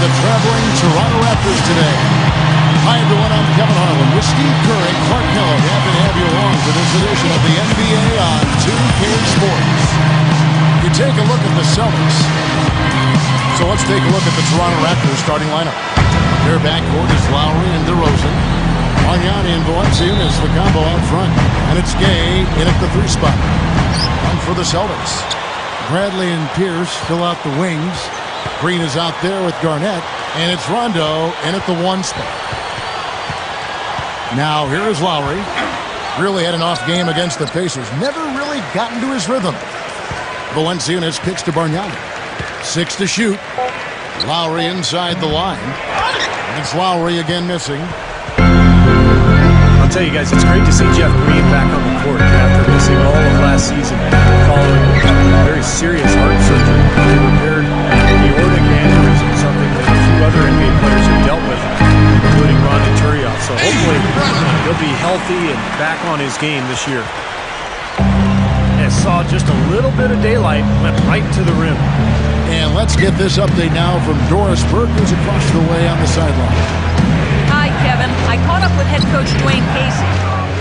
the traveling Toronto Raptors today. Hi everyone, I'm Kevin Harlan with Steve Kerr and Clark Miller. Happy to have you along for this edition of the NBA on 2K Sports. You take a look at the Celtics. So let's take a look at the Toronto Raptors starting lineup. Their backcourt is Lowry and DeRozan. Bargnani and Valanciunas is the combo out front. And it's Gay in at the 3 spot. On for the Celtics. Bradley and Pierce fill out the wings. Green is out there with Garnett. And it's Rondo in at the 1 spot. Now here is Lowry. Really had an off game against the Pacers. Never really gotten to his rhythm. Valanciunas kicks to Bargnani. 6 to shoot. Lowry inside the line. And it's Lowry again missing. I'll tell you guys, it's great to see Jeff Green back on the court after missing all of last season following a very serious heart surgery. He repaired aortic aneurysm, something that a few other NBA players have dealt with, including Ronny Turiaf. So hopefully he'll be healthy and back on his game this year. And saw just a little bit of daylight, went right to the rim. And let's get this update now from Doris Burke, who's across the way on the sideline. Hi, Kevin. I caught up with head coach Dwayne Casey.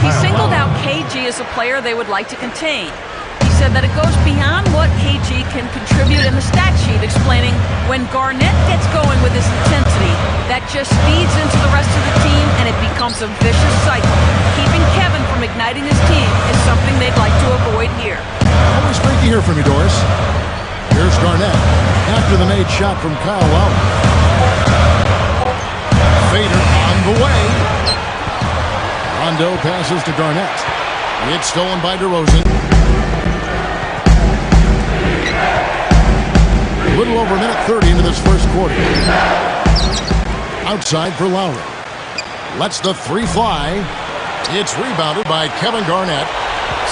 He singled out KG as a player they would like to contain. He said that it goes beyond what KG can contribute in the stat sheet, explaining when Garnett gets going with his intensity, that just feeds into the rest of the team and it becomes a vicious cycle. Keeping Kevin from igniting his team is something they'd like to avoid here. Always great to hear from you, Doris. Here's Garnett after the made shot from Kyle Lowry. Fader on the way. Rondo passes to Garnett. It's stolen by DeRozan. A little over a minute 30 into this first quarter. Outside for Lowry. Lets the 3 fly. It's rebounded by Kevin Garnett.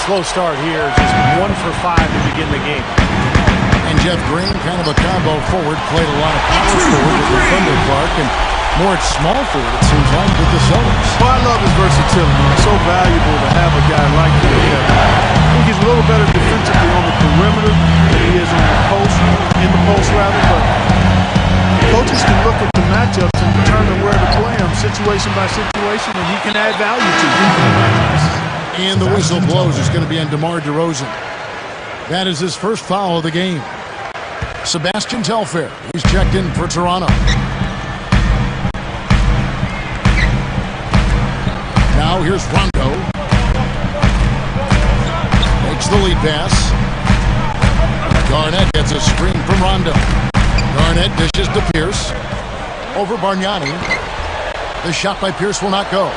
Slow start here, just 1 for 5 to begin the game. And Jeff Green, kind of a combo forward, played a lot of power forward with the Thunder Clark, and more at small forward, it seems like, with the Celtics. Well, I love his versatility. It's so valuable to have a guy like him. I think he's a little better defensively on the perimeter than he is on the post, in the post rather, but coaches can look at the matchups and determine where to play him situation by situation, and he can add value to them. And the whistle blows. It's going to be on DeMar DeRozan. That is his first foul of the game. Sebastian Telfair, he's checked in for Toronto. Now here's Rondo. Makes the lead pass. Garnett gets a screen from Rondo. Garnett dishes to Pierce. Over Bargnani. The shot by Pierce will not go.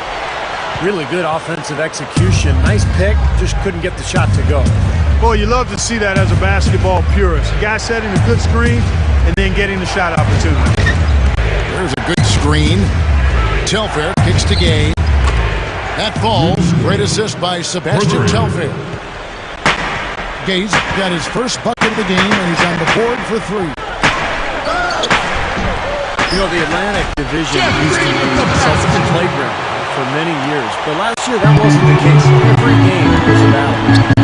Really good offensive execution. Nice pick, just couldn't get the shot to go. Boy, you love to see that as a basketball purist. Guy setting a good screen and then getting the shot opportunity. There's a good screen. Telfair kicks to Gay. That falls. Great assist by Sebastian Telfair. Gay's got his first bucket of the game, and he's on the board for 3. You know, the Atlantic Division used to be the Celtics playground for many years, but last year that wasn't the case. Every game was a battle.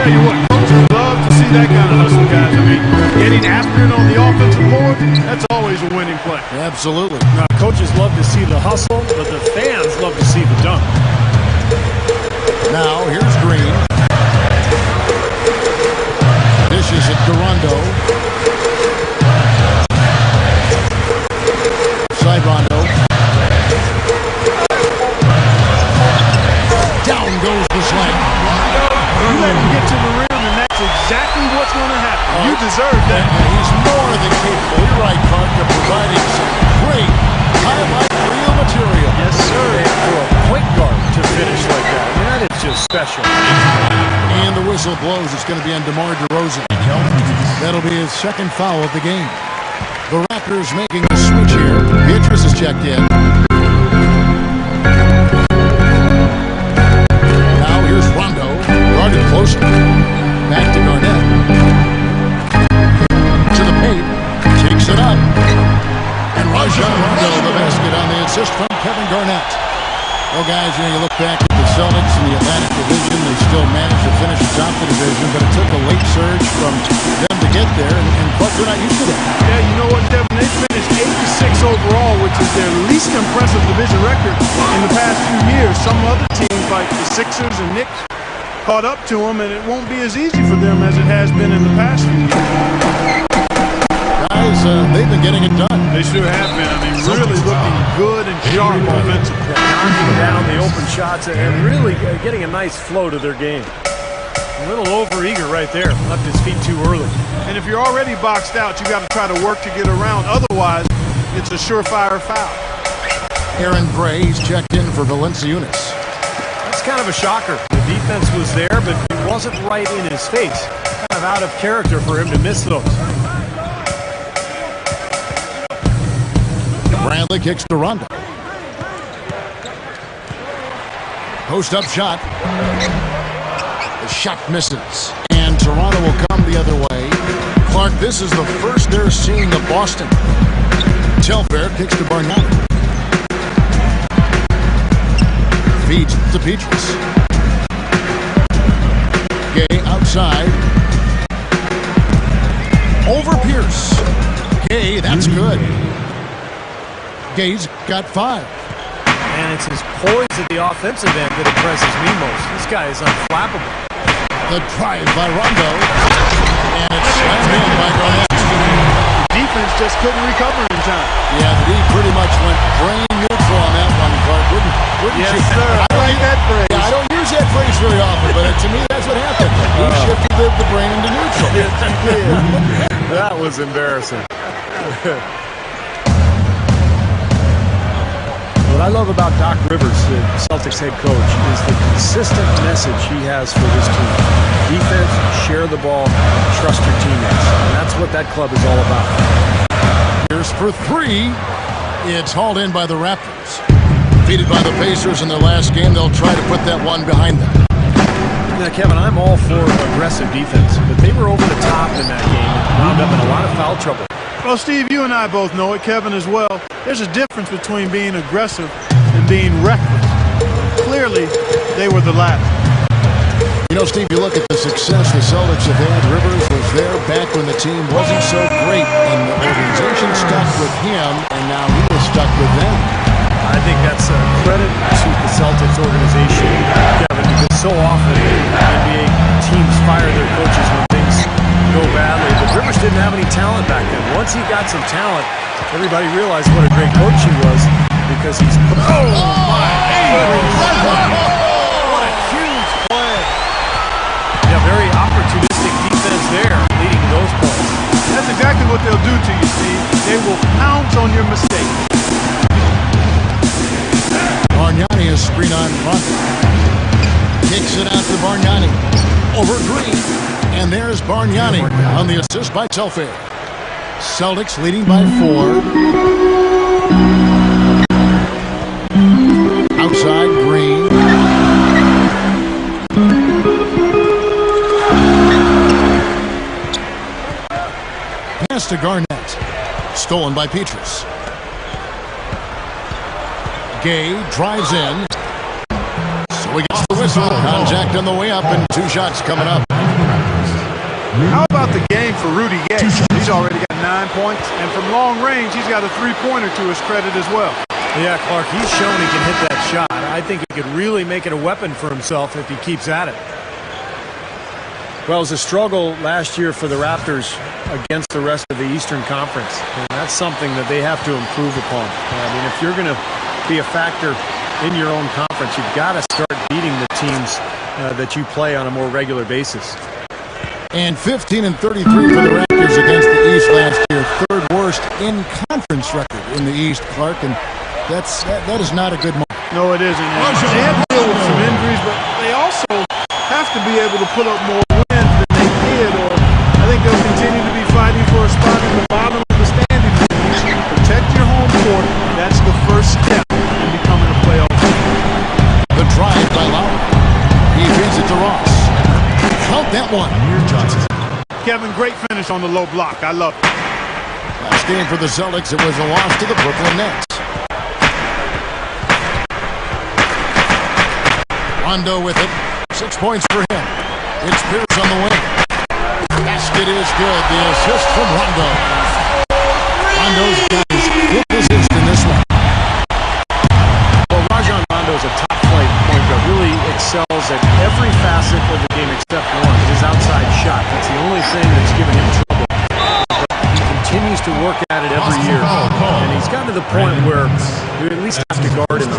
Tell you what, coaches love to see that kind of hustle, guys. I mean, getting after it on the offensive board, that's always a winning play. Absolutely. Now, coaches love to see the hustle, but the fans love to see the dunk. Now, here's Green. Dishes it to Rondo. Side Rondo. Down goes the slam. You let him get to the rim, and that's exactly what's going to happen. You deserve that. And he's more than capable, you're right, Clark, of providing some great highlight reel material. Yes, sir. And for a point guard to finish like that, I mean, that is just special. And the whistle blows. It's going to be on DeMar DeRozan. That'll be his second foul of the game. The Raptors making a switch here. Beatrice is checked in. Now here's Rondo. Guarded closely. Back to Garnett. To the paint. Takes it up. And Rajon Rondo, the basket on the assist from Kevin Garnett. Well, guys, you look back at the Celtics in the Atlantic Division. They still managed to finish atop the division, but it took a late surge from them to get there, and Buck, we're not used to that. Yeah, you know what, Kevin? They finished 8-6 overall, which is their least impressive division record in the past few years. Some other teams like the Sixers and Knicks caught up to them, and it won't be as easy for them as it has been in the past few years. Guys, they've been getting it done. They sure have been. I mean, really looking good and sharp offensively. Knocking down the open shots and really getting a nice flow to their game. A little overeager right there. Left his feet too early. And if you're already boxed out, you got to try to work to get around. Otherwise, it's a surefire foul. Aaron Gray, he's checked in for Valanciunas. That's kind of a shocker. The defense was there, but it wasn't right in his face. Kind of out of character for him to miss those. Bradley kicks to Rondo. Post-up shot. The shot misses. And Toronto will come the other way. Clark, this is the first they're seeing of Boston. Telfair kicks to Barnett. Feeds to Petrus. Gay outside. Over Pierce. Gay, that's good. Gay's got 5. And it's his poise at the offensive end that impresses me most. This guy is unflappable. The drive by Rondo. And it's slammed in by Garnett. The defense just couldn't recover in time. Yeah, the D pretty much went brain neutral on that one, Clark. Wouldn't Yes, you? sir. I like that phrase. Yeah, I don't use that phrase very often, but to me, that's what happened. He shifted the brain into neutral. Yes, he did. That was embarrassing. What I love about Doc Rivers, the Celtics head coach, is the consistent message he has for this team. Defense, share the ball, trust your teammates. And that's what that club is all about. Here's for 3. It's hauled in by the Raptors. Defeated by the Pacers in their last game, they'll try to put that one behind them. Now, Kevin, I'm all for aggressive defense, but they were over the top in that game and wound up in a lot of foul trouble. Well, Steve, you and I both know it, Kevin as well. There's a difference between being aggressive and being reckless. Clearly, they were the latter. You know, Steve, you look at the success the Celtics have had. Rivers was there back when the team wasn't so great, and the organization stuck with him, and now he is stuck with them. I think that's a credit to the Celtics organization, Kevin, because so often NBA teams fire their coaches when things go badly. But Rivers didn't have any talent back then. Once he got some talent, everybody realized what a great coach he was because he's... Oh, my goodness. What a huge play. Yeah, very opportunistic defense there, leading to those points. That's exactly what they'll do to you, Steve. They will pounce on your mistakes. Bargnani is screen on Rondo. Kicks it out to Bargnani. Over Green. And there's Bargnani on the assist by Telfair. Celtics leading by 4. Outside Green. Pass to Garnett. Stolen by Petrus. Gay drives in. So he gets the whistle. Contact on the way up and 2 shots coming up. How about the game for Rudy Gay? He's already got 9 points, and from long range, he's got a 3-pointer to his credit as well. Yeah, Clark, he's shown he can hit that shot. I think he could really make it a weapon for himself if he keeps at it. Well, it was a struggle last year for the Raptors against the rest of the Eastern Conference, and that's something that they have to improve upon. I mean, if you're going to be a factor in your own conference, you've got to start beating the teams that you play on a more regular basis. And 15-33 for the Raptors against the East last year. 3rd worst in conference record in the East, Clark, and that is not a good mark. No, it isn't. They have to deal with some injuries, but they also have to be able to put up more wins than they did, or I think they'll continue to be fighting for a spot in the bottom of the standings. Protect your home court. That's the first step in becoming a playoff team. The drive by Lowry. He feeds it to Ross. Count that one. Here's Johnson. Kevin, great finish on the low block. I love it. Last game for the Celtics, it was a loss to the Brooklyn Nets. Rondo with it. 6 points for him. It's Pierce on the wing. Basket is good. The assist from Rondo. Rondo's got his foot assist in this one. Well, Rajon Rondo is a top flight point guard. Really excels at every facet of the game except one, his outside shot. That's the only thing that's given him trouble. But he continues to work at it every year. And he's gotten to the point where you at least have to guard him.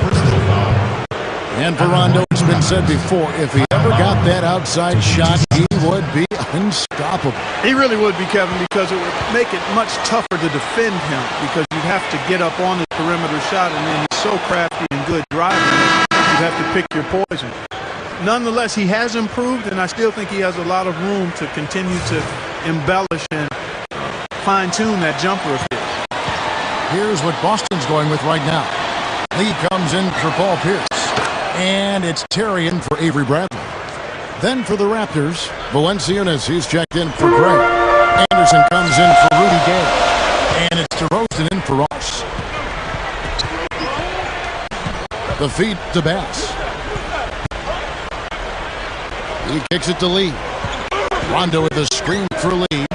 And for Rondo, it's been said before, if he ever got that outside shot, he would be unstoppable. He really would be, Kevin, because it would make it much tougher to defend him because you'd have to get up on his perimeter shot, and then he's so crafty and good driving, you'd have to pick your poison. Nonetheless, he has improved, and I still think he has a lot of room to continue to embellish and fine-tune that jumper of his. Here's what Boston's going with right now. Lee comes in for Paul Pierce. And it's Terrian for Avery Bradley. Then for the Raptors, Valanciunas, he's checked in for Gray. Anderson comes in for Rudy Gay. And it's DeRozan in for Ross. The feed to Bass. He kicks it to Lee. Rondo with the screen for Lee.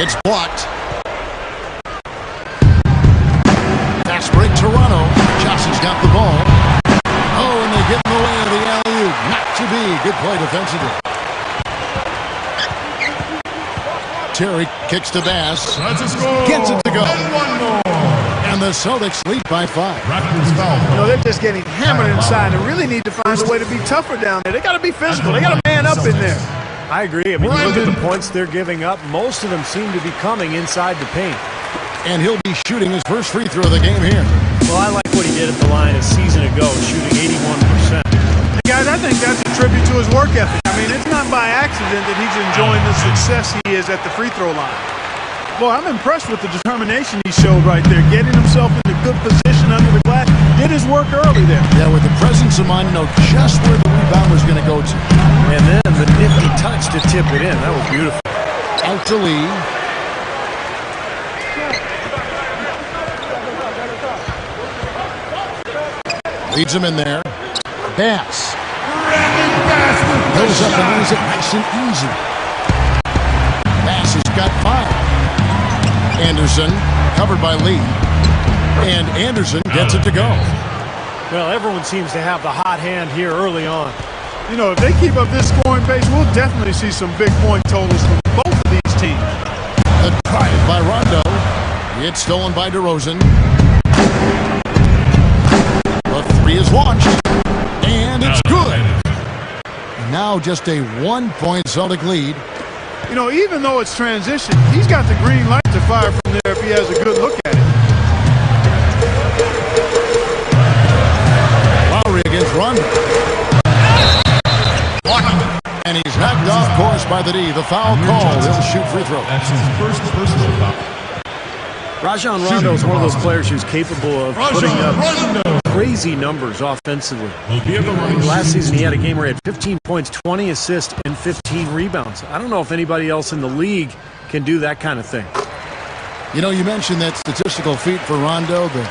It's blocked. Fast break Toronto. Johnson's got the ball. Oh, and they get in the way of the alley-oop. Not to be. Good play defensively. Terry kicks to Bass. Gets it to go. And the Celtics lead by 5. You know, they're just getting hammered inside and really need to find a way to be tougher down there. They got to be physical. They got to man up in there. I agree. I mean, you look at the points they're giving up. Most of them seem to be coming inside the paint. And he'll be shooting his first free throw of the game here. Well, I like what he did at the line a season ago, shooting 81%. Guys, I think that's a tribute to his work ethic. I mean, it's not by accident that he's enjoying the success he is at the free throw line. Boy, I'm impressed with the determination he showed right there, getting himself in a good position under the glass. Did his work early there. Yeah, with the presence of mind, know just where the rebound was going to go to. And then the nifty touch to tip it in. That was beautiful. Out to Lee. Leads him in there. Bass. Goes up and leaves it nice and easy. Bass has got 5. Anderson covered by Lee. And Anderson gets it to go. Well, everyone seems to have the hot hand here early on. You know, if they keep up this scoring pace, we'll definitely see some big point totals from both of these teams. The drive by Rondo. It's stolen by DeRozan. The 3 is launched. And it's good. Now just a 1-point Celtic lead. You know, even though it's transition, he's got the green light to fire from there if he has a good look at it. Lowry against Rondo. And he's knocked off course by the D. The foul call. He'll shoot free throw. That's his first personal foul. Rajon Rondo is one of those players who's capable of putting up crazy numbers offensively. Last season he had a game where he had 15 points, 20 assists, and 15 rebounds. I don't know if anybody else in the league can do that kind of thing. You know, you mentioned that statistical feat for Rondo, the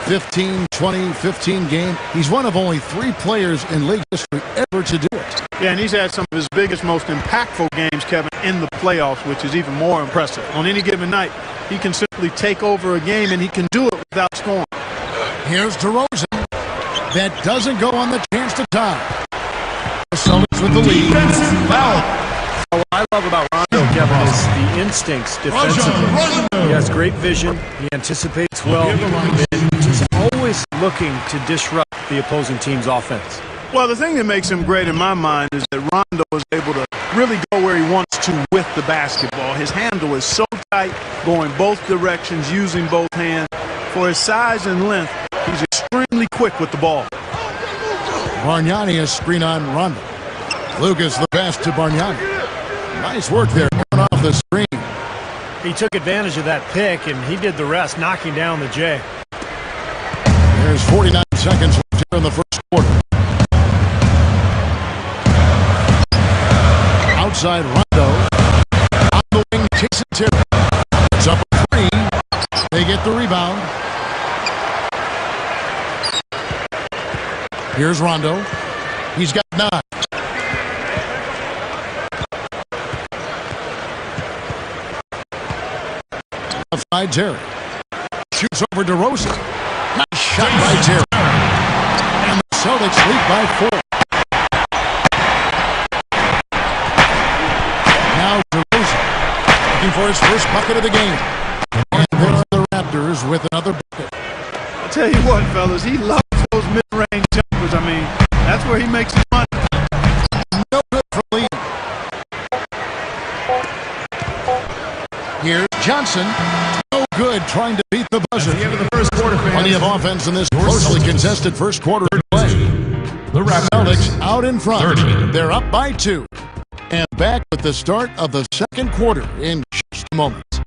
15, 20, 15 game. He's one of only 3 players in league history ever to do it. Yeah, and he's had some of his biggest, most impactful games, Kevin, in the playoffs, which is even more impressive. On any given night, he can simply take over a game, and he can do it without scoring. Here's DeRozan. That doesn't go on the chance to tie. The Celtics with the lead. Foul. What I love about Rondo, Kevin, is the instincts defensively. He has great vision. He anticipates well. And he's always looking to disrupt the opposing team's offense. Well, the thing that makes him great in my mind is that Rondo is able to really go where he wants to with the basketball. His handle is so tight, going both directions, using both hands. For his size and length, he's extremely quick with the ball. Bargnani a screen on Rondo. Lucas the pass to Bargnani. Nice work there, coming off the screen. He took advantage of that pick, and he did the rest, knocking down the J. There's 49 seconds left here in the first quarter. Outside Rondo. On the wing, Jason Terry. It's up a 3. They get the rebound. Here's Rondo. He's got 9. outside Terry. Shoots over DeRozan. Nice shot by Terry. And the Celtics lead by 4. Now DeRozan looking for his first bucket of the game. And there are the Raptors with another bucket. I'll tell you what, fellas, he loves those mid-range jumpers. I mean, that's where he makes his money. No good for Lee. Here's Johnson. No good trying to beat the buzzer. At the end of the first quarter, fans. Plenty of offense in this closely contested first quarter play. The Raptors Celtics out in front. 30. They're up by 2. And back with the start of the second quarter in just a moment. So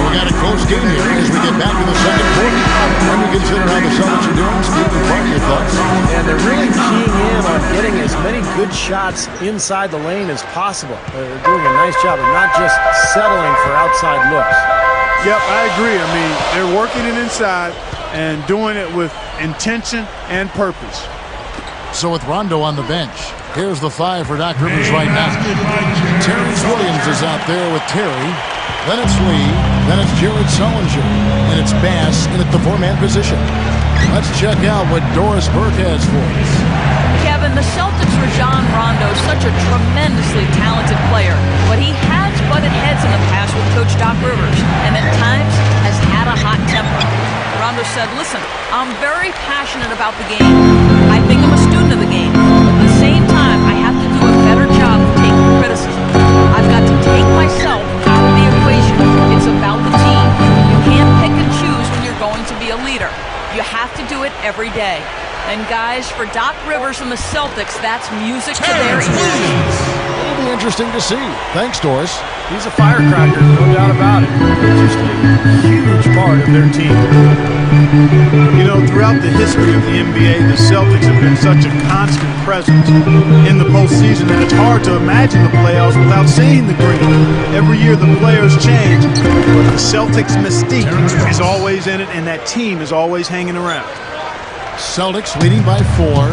we got a close game here as we get back to the second quarter. When you consider how the Celtics are doing, Steve, what are your thoughts? And they're really keying in on getting as many good shots inside the lane as possible. They're doing a nice job of not just settling for outside looks. Yep, I agree. I mean, they're working it inside and doing it with intention and purpose. So with Rondo on the bench, here's the 5 for Doc Rivers right now. Terrence Williams is out there with Terry. Then it's Lee. Then it's Jared Sullinger. And it's Bass in at the 4-man position. Let's check out what Doris Burke has for us. Kevin, the Celtics' Rajon Rondo is such a tremendously talented player, but he has butted heads in the past with Coach Doc Rivers, and at times has had a hot temper. Rondo said, listen, I'm very passionate about the game. I think I'm a student of the game. But at the same time, I have to do a better job of taking criticism. I've got to take myself out of the equation. It's about the team. You can't pick and choose when you're going to be a leader. You have to do it every day. And guys, for Doc Rivers and the Celtics, that's music to their ears. It'll be interesting to see. Thanks, Doris. He's a firecracker, no doubt about it. Just a huge part of their team. You know, throughout the history of the NBA, the Celtics have been such a constant presence in the postseason that it's hard to imagine the playoffs without seeing the green. Every year the players change, but the Celtics' mystique is always in it, and that team is always hanging around. Celtics leading by 4.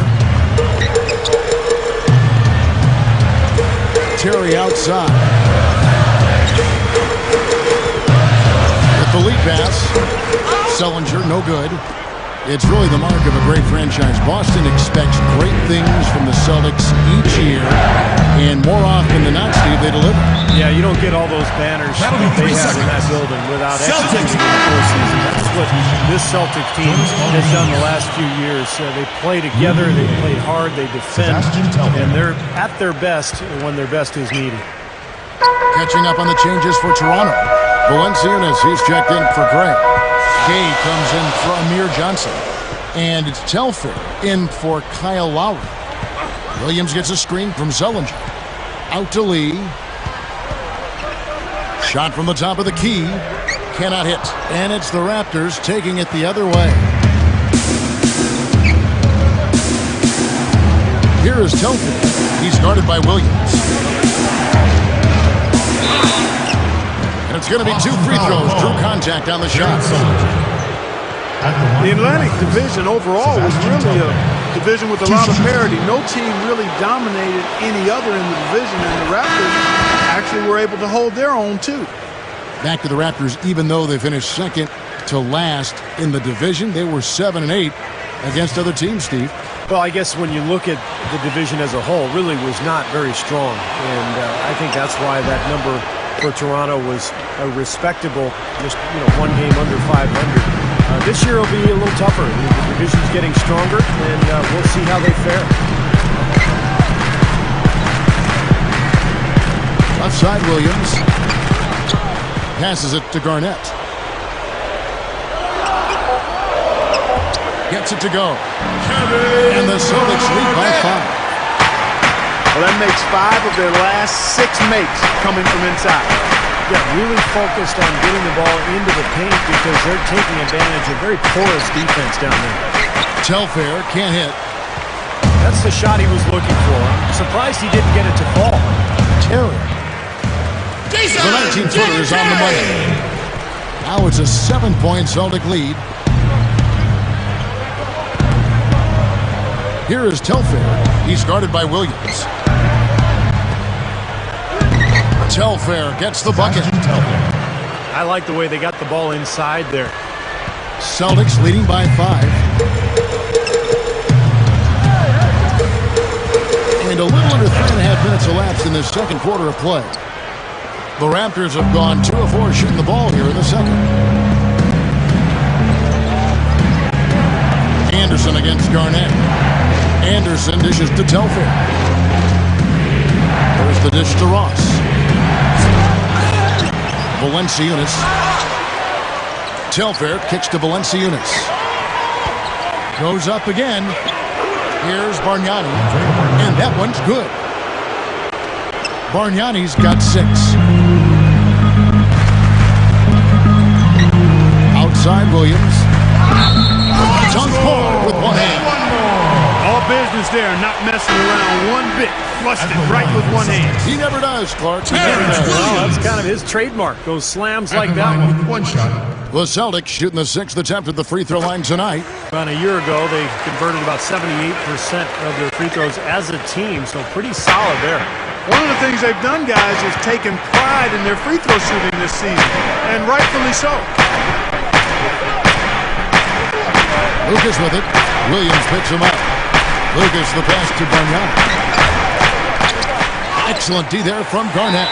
Terry outside. With the lead pass. Sullinger, no good. It's really the mark of a great franchise. Boston expects great things from the Celtics each year, and more often than not, Steve, they deliver. Yeah, you don't get all those banners that they have in that building without executing in the postseason. That's what this Celtics team has done the last few years. They play together, they play hard, they defend, and they're at their best when their best is needed. Catching up on the changes for Toronto. Valanciunas, he's checked in for Gray. Gay comes in for Amir Johnson. And it's Telfair in for Kyle Lowry. Williams gets a screen from Sullinger. Out to Lee. Shot from the top of the key. Cannot hit. And it's the Raptors taking it the other way. Here is Telfair. He's guarded by Williams. And it's going to be 2 free throws. Drew contact on the shot. The Atlantic Division overall was really a division with a lot of parity. No team really dominated any other in the division, and the Raptors actually were able to hold their own too. Back to the Raptors, even though they finished second to last in the division, they were 7-8 against other teams, Steve. Well, I guess when you look at the division as a whole, really was not very strong, and I think that's why that number for Toronto was a respectable, just 1 game under 500. This year will be a little tougher. The division's getting stronger, and we'll see how they fare. Left side, Williams passes it to Garnett. Gets it to go. And the Celtics lead by 5. Well, that makes 5 of their last 6 makes coming from inside. Yeah, really focused on getting the ball into the paint because they're taking advantage of very porous defense down there. Telfair can't hit. That's the shot he was looking for. I'm surprised he didn't get it to fall. Terry. The 19-footer is on the money. Now it's a 7-point Celtic lead. Here is Telfair. He's guarded by Williams. Telfair gets the bucket. I like the way they got the ball inside there. Celtics leading by 5. And a little under 3.5 minutes elapsed in this second quarter of play. The Raptors have gone 2 of 4 shooting the ball here in the second. Anderson against Garnett. Anderson dishes to Telfair. There's the dish to Ross. Valanciunas. Telfair kicks to Valanciunas. Goes up again. Here's Bargnani. And that one's good. Bargnani's got 6. Outside Williams. Dunks forward with one hand. All business there, not messing around one bit. Flushed it right with one hand. He never does, Clark. He never does. Well, that's kind of his trademark, those slams like that one. One shot. The Celtics shooting the 6th attempt at the free throw line tonight. About a year ago, they converted about 78% of their free throws as a team, so pretty solid there. One of the things they've done, guys, is taken pride in their free throw shooting this season, and rightfully so. Lucas with it. Williams picks him up. Lucas the pass to Bargnani. Excellent D there from Garnett.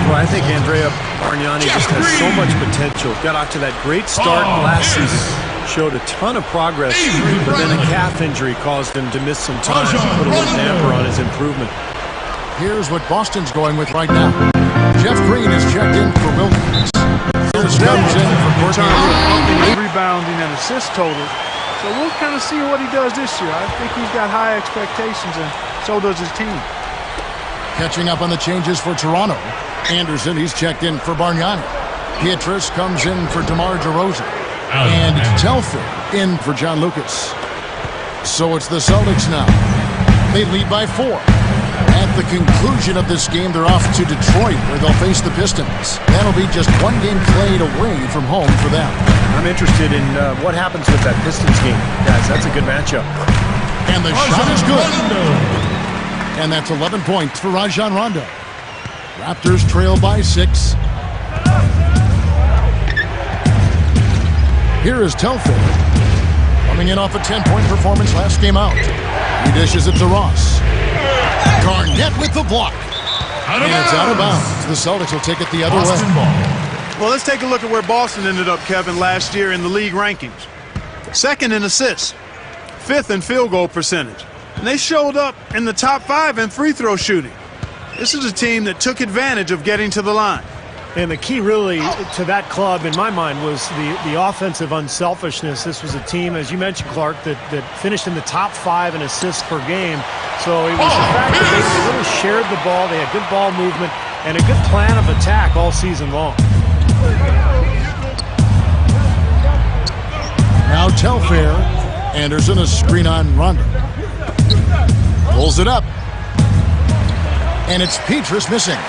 Well, I think Andrea Bargnani just has so much potential. Got off to that great start last season. Showed a ton of progress, but then a calf injury caused him to miss some time. Put a little damper on his improvement. Here's what Boston's going with right now. Jeff Green is checked in for Wilkins. Here's comes in for Courtney. Rebounding and assist total. So we'll kind of see what he does this year. I think he's got high expectations, and so does his team. Catching up on the changes for Toronto. Anderson, he's checked in for Bargnani. Pietrus comes in for DeMar DeRozan. And Telfair in for John Lucas. So it's the Celtics now. They lead by 4. At the conclusion of this game, they're off to Detroit, where they'll face the Pistons. That'll be just one game played away from home for them. I'm interested in what happens with that Pistons game, guys. That's a good matchup. And the shot is good. And that's 11 points for Rajon Rondo. Raptors trail by 6. Here is Telfair. Coming in off a 10-point performance last game out. He dishes it to Ross. Garnett with the block. And it's out of bounds. The Celtics will take it the other way. Well, let's take a look at where Boston ended up, Kevin, last year in the league rankings. 2nd in assists, 5th in field goal percentage. And they showed up in the top 5 in free throw shooting. This is a team that took advantage of getting to the line. And the key really to that club, in my mind, was the offensive unselfishness. This was a team, as you mentioned, Clark, that finished in the top 5 in assists per game. So it was the fact that they really shared the ball, they had good ball movement, and a good plan of attack all season long. Now Telfair. Anderson, a screen on Rondo. Pulls it up. And it's Pietrus missing.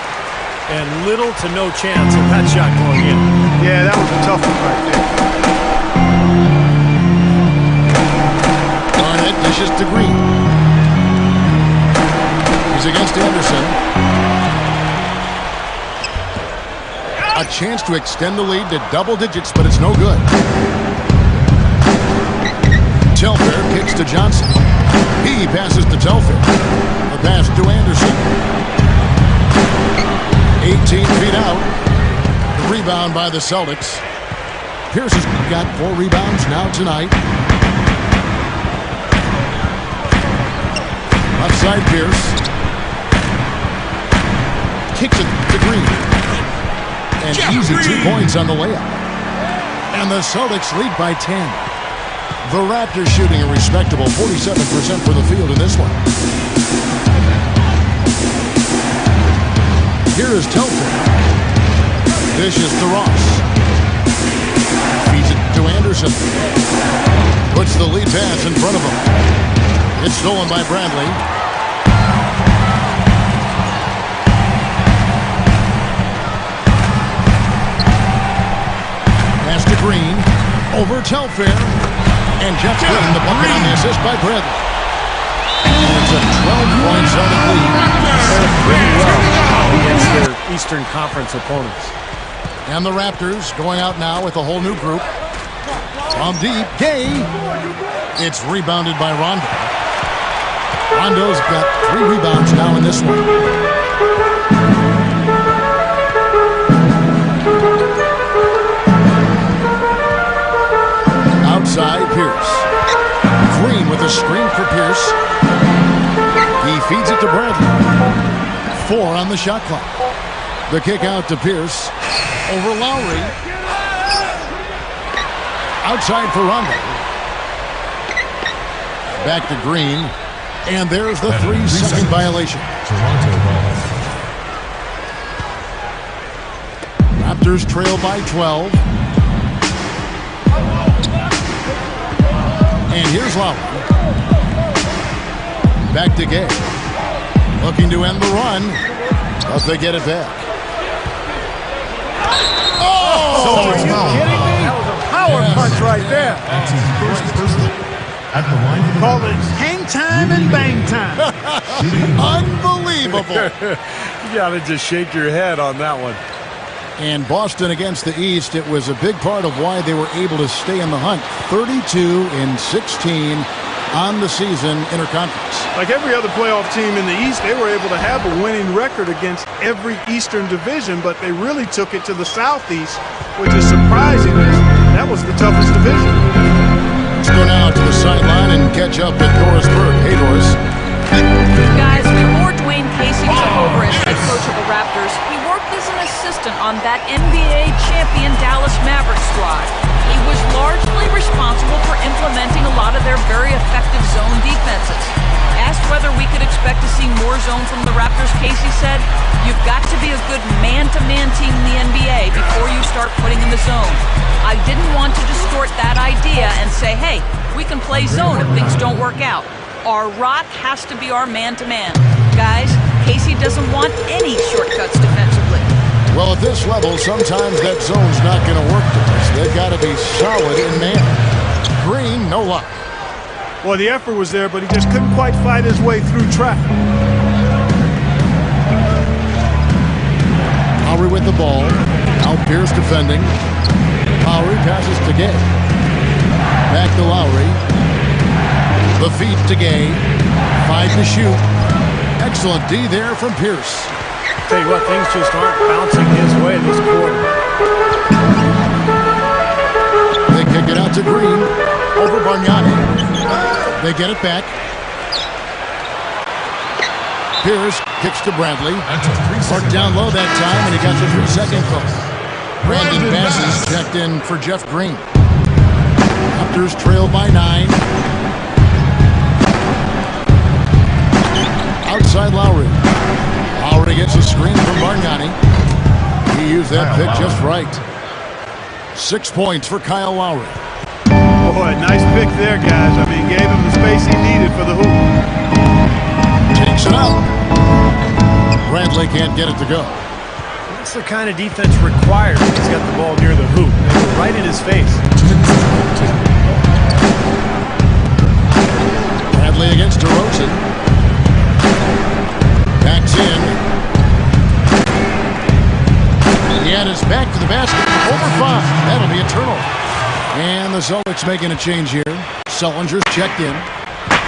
And little to no chance of that shot going in. Yeah, that was a tough one right there. Garnett dishes to Green. He's against Anderson. A chance to extend the lead to double digits, but it's no good. Telfair kicks to Johnson. He passes to Telfair. The pass to Anderson. 18 feet out. The rebound by the Celtics. Pierce has got 4 rebounds now tonight. Left side Pierce. Kicks it to Green. And easy 2 points on the layup. And the Celtics lead by 10. The Raptors shooting a respectable 47% for the field in this one. Here is Telfair. Dishes to Ross. Feeds it to Anderson. Puts the lead pass in front of him. It's stolen by Bradley. Pass to Green. Over Telfair. And Jeff Green, the bucket on the assist by Bradley. And it's a 12-point Celtic lead. Pretty well. Eastern Conference opponents. And the Raptors going out now with a whole new group. From deep, Gay. It's rebounded by Rondo. Rondo's got 3 rebounds now in this one. Outside, Pierce. Green with a screen for Pierce. He feeds it to Bradley. 4 on the shot clock. The kick out to Pierce. Over Lowry. Outside for Rondo. Back to Green. And there's the 3-second violation. Toronto ball. Raptors trail by 12. And here's Lowry. Back to Gay. Looking to end the run. But they get it back. Are you kidding me? That was a power punch right there. That's his first personal at the line for the Call it hang time and bang time. Unbelievable. You got to just shake your head on that one. And Boston against the East, it was a big part of why they were able to stay in the hunt. 32-16 on the season interconference. Like every other playoff team in the East, they were able to have a winning record against every Eastern division, but they really took it to the Southeast, which is surprising. That was the toughest division. Let's go now to the sideline and catch up with Doris Burke. Hey, Doris. Guys, before Dwayne Casey took over as head coach of the Raptors, he worked as an assistant on that NBA champion Dallas Mavericks squad. He was largely responsible for implementing a lot of their very effective zone defenses. Asked whether we could expect to see more zone from the Raptors, Casey said, "You've got to be a good man-to-man team in the NBA before you start putting in the zone. I didn't want to distort that idea and say, hey, we can play zone if things don't work out. Our rock has to be our man-to-man. Guys, Casey doesn't want any shortcuts defensively." Well, at this level, sometimes that zone's not going to work for us. They've got to be solid in man. Green, no luck. Well, the effort was there, but he just couldn't quite fight his way through traffic. Lowry with the ball. Now Pierce defending. Lowry passes to Gay. Back to Lowry. The feed to Gay. 5 to shoot. Excellent D there from Pierce. Tell you what, things just aren't bouncing his way this quarter. They kick it out to Green. Over Bargnani. They get it back. Pierce kicks to Bradley. Marked down low that time, and he got the 3-second call. Brandon Bass is checked in for Jeff Green. Raptors trail by 9. Outside Lowry. Lowry gets a screen from Bargnani. He used that pick just right. 6 points for Kyle Lowry. Boy, nice pick there, guys. I mean, gave him the space he needed for the hoop. Takes it out. Bradley can't get it to go. That's the kind of defense required when he's got the ball near the hoop. Right in his face. Bradley against DeRozan. Backs in. He had his back to the basket. Over 5. That'll be a turnover. And the Celtics making a change here. Sullinger's checked in.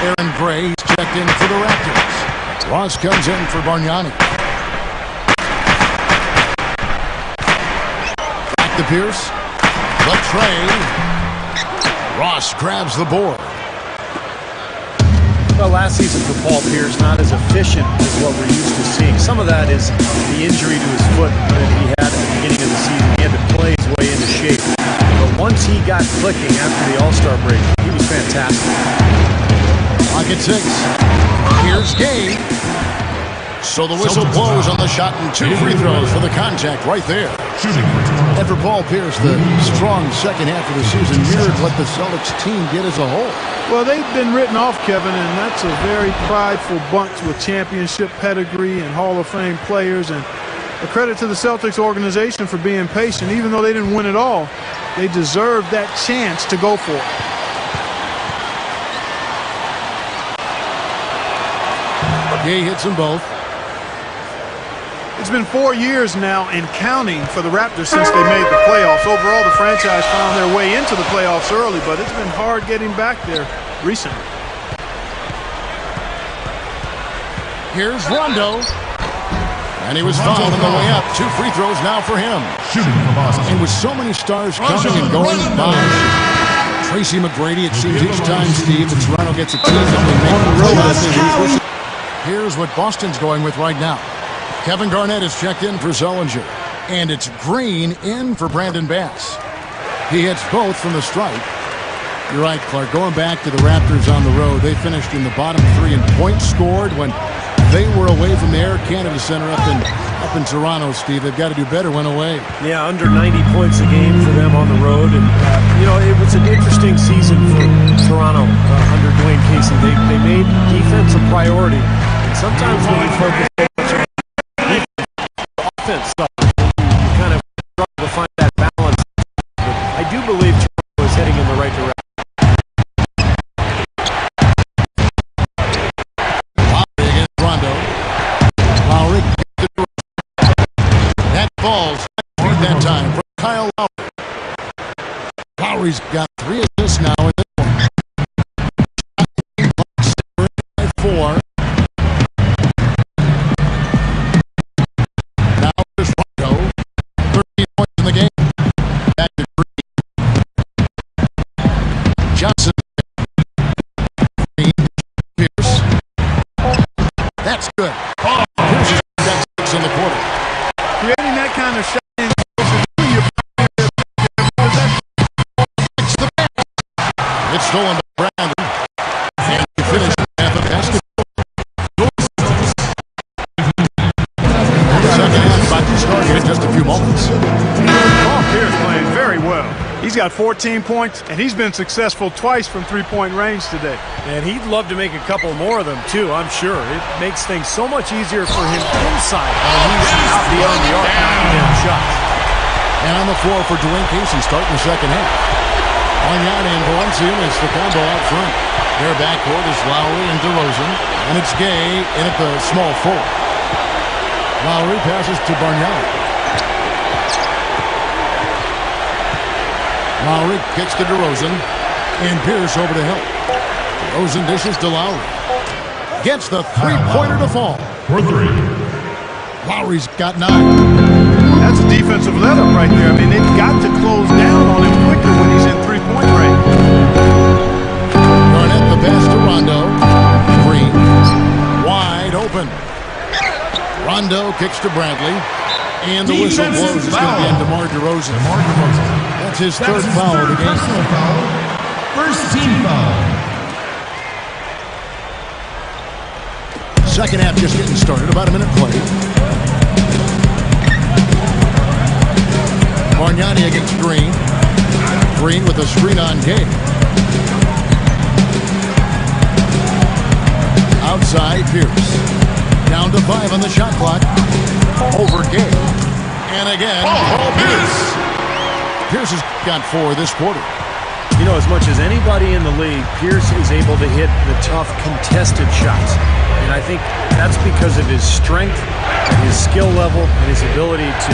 Aaron Gray, he's checked in for the Raptors. Ross comes in for Bargnani. Back to Pierce. The tray. Ross grabs the board. Well, last season for Paul Pierce, not as efficient as what we're used to seeing. Some of that is the injury to his foot that he had at the beginning of the season. He had to play his way into shape. But once he got clicking after the All-Star break, he was fantastic. Pocket 6. Here's Gay. So the whistle blows on the shot and 2 free throws for the contact right there. And for Paul Pierce, the strong second half of the season mirrored what the Celtics team did as a whole. Well, they've been written off, Kevin, and that's a very prideful bunch with championship pedigree and Hall of Fame players. And a credit to the Celtics organization for being patient. Even though they didn't win it all, they deserved that chance to go for it. Gay hits them both. It's been 4 years now and counting for the Raptors since they made the playoffs. Overall, the franchise found their way into the playoffs early, but it's been hard getting back there recently. Here's Rondo. And he was fouled on the way up. 2 free throws now for him. Shooting for Boston. And with so many stars coming and going by, Tracy McGrady, it seems each time, Steve, that Toronto gets a team that they make the road. Here's what Boston's going with right now. Kevin Garnett is checked in for Zellinger. And it's Green in for Brandon Bass. He hits both from the stripe. You're right, Clark. Going back to the Raptors on the road, they finished in the bottom 3 in points scored when they were away from the Air Canada Center up in Toronto, Steve. They've got to do better when away. Yeah, under 90 points a game for them on the road. And, it was an interesting season for Toronto under Dwayne Casey. They made defense a priority. And sometimes when you focus on offense, you kind of struggle to find that balance. But I do believe Toronto is heading in the right direction. That time from Kyle Lowry. Lowry's got 3 assists now in this one. 4. Now there's Rondo. 13 points in the game. Back to Green. Johnson. Pierce. That's good. Pierce has got 6 in the quarter. Creating that kind of shot. It's stolen by Bradley. And he finished half a basketball. The second half about to start here in just a few moments. Paul Pierce playing very well. He's got 14 points, and he's been successful twice from three-point range today. And he'd love to make a couple more of them, too, I'm sure. It makes things so much easier for him inside when he's out beyond the arc knocking down shots. And on the floor for Dwayne Casey starting the second half. Magnani and Valencia is the combo out front. Their backcourt is Lowry and DeRozan, and it's Gay in at the small forward. Lowry passes to Bargnani. Lowry kicks to DeRozan, and Pierce over to help. DeRozan dishes to Lowry. Gets the three-pointer to fall. For 3. Lowry's got 9. That's a defensive let-up right there. I mean, they've got to close down on him quicker when he's in three-point range. Garnett the pass to Rondo. Green. Wide open. Rondo kicks to Bradley. And the whistle blows. It's going to be on DeMar DeRozan. That's his third foul of the game. Personal foul. First team foul. Second half just getting started. About a minute play. Bargnani against Green. Green with a screen on Gay. Outside Pierce. Down to 5 on the shot clock. Over Gay. And again, Pierce. Pierce has got 4 this quarter. You know, as much as anybody in the league, Pierce is able to hit the tough, contested shots. And I think that's because of his strength, his skill level, and his ability to